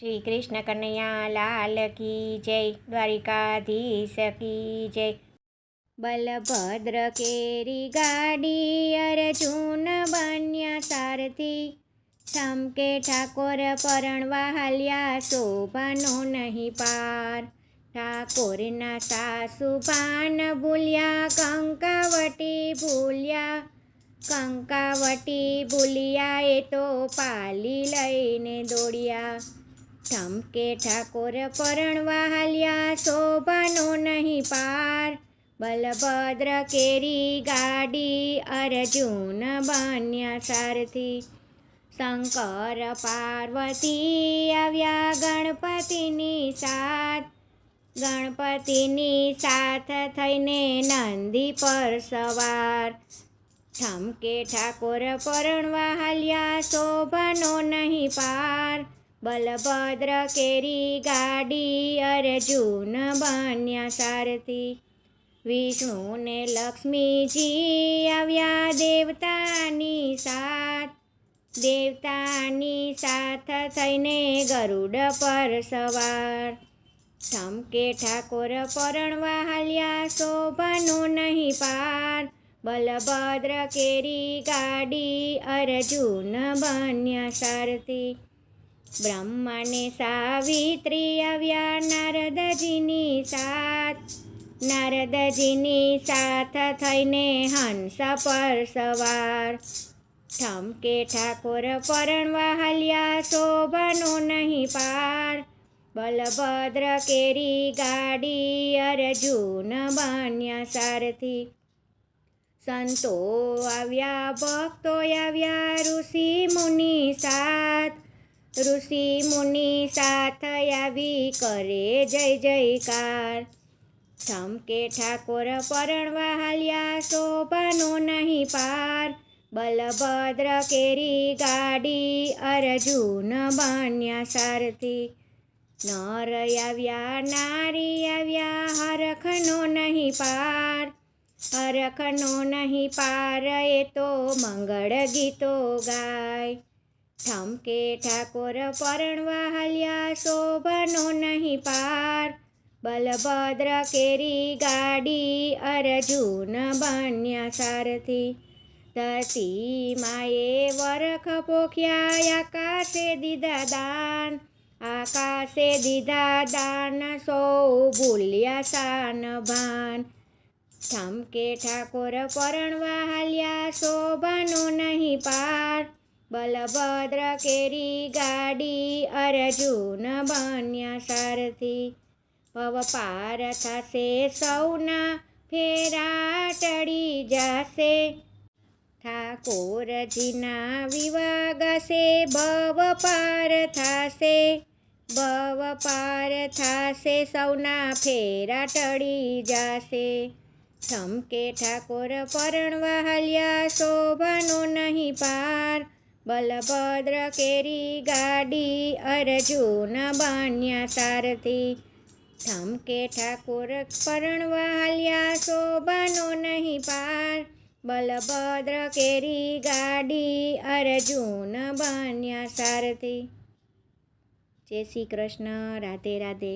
શ્રી કૃષ્ણ કનૈયા લાલ કી જય, દ્વારિકાધીશ કી જય। બલભદ્ર કેરી ગાડી અર્જુન બન્યા સારથી, ઠમકે ઠાકોર પરણવા હાલ્યા શોભાનો નહીં પાર। ઠાકોરના સાસુ ભાન ભૂલ્યા, કંકાવટી ભૂલ્યા, કંકાવટી ભૂલ્યા એ તો પાલી લઈને દોડ્યા। ઠમકે ઠાકોર પરણવા હાલ્યા શોભાનો નહીં પાર। બલભદ્ર કેરી ગાડી અર્જુન બન્યા સારથી, શંકર પાર્વતી આવ્યા ગણપતિની સાથ, ગણપતિની સાથ થઈને નંદી પર સવાર। ઠમકે ઠાકોર પરણવા હાલ્યા શોભાનો નહીં પાર। બલભદ્ર કેરી ગાડી અર્જુન બન્યા સારથી, વિષ્ણુ ને લક્ષ્મીજી આવ્યા દેવતાની સાથ, દેવતાની સાથ થઈને ગરુડ પર સવાર। ઠમકે ઠાકોર પરણવા હાલ્યા શોભાનો નહીં પાર। બલભદ્ર કેરી ગાડી અર્જુન બન્યા સારથી, બ્રહ્માને સાવિત્રી આવ્યા નારદજીની સાથ, નારદજીની સાથ થઈને હંસ પર સવાર। ઠમકે ઠાકોર પરણવા હાલ્યા શોભાનો નહીં પાર। બલભદ્ર કેરી ગાડી અર્જુન બન્યા સારથી, સંતો આવ્યા ભક્તો આવ્યા ઋષિ મુનિ સાથ, ઋષિ મુનિ સાથ આવી કરે જય જયકાર। ઠમકે ઠાકોર પરણવા હાલ્યા શોભાનો નહીં પાર। બલભદ્ર કેરી ગાડી અર્જુન બન્યા સારથી, નર આવ્યા નારી આવ્યા હરખનો નહીં પાર, હરખનો નહીં પાર એ તો મંગળ ગીતો ગાય। ઠમકે ઠાકોર પરણવા હાલ્યા શોભાનો નહીં પાર। બલભદ્ર કેરી ગાડી અર્જુન બન્યા સારથી, ધરતી માએ વરખ પોખ્યા આકાશે દીધા દાન, આકાશે દીધા દાન સૌ ભૂલ્યા શાન ભાન। ઠમકે ઠાકોર પરણવા હાલ્યા શોભાનો નહીં પાર। બલભદ્ર કેરી ગાડી અર્જુન બન્યા સારથી, ભવ પાર થશે સૌના ફેરા ટળી જશે, ઠાકોરજીના વિવાગશે ભવ પાર થશે, ભવ પાર થશે સૌના ફેરા ટળી જશે। ઠમકે ઠાકોર પરણવા હાલ્યા શોભાનો નહીં પાર। બલભદ્ર કેરી ગાડી અર્જુન બન્યા સારથી, ઠમકે ઠાકોર પરણવા હાલ્યા શોભાનો નહીં પાર। બલભદ્ર કેરી ગાડી અર્જુન બન્યા સારથી। જય શ્રી કૃષ્ણ, રાધે રાધે।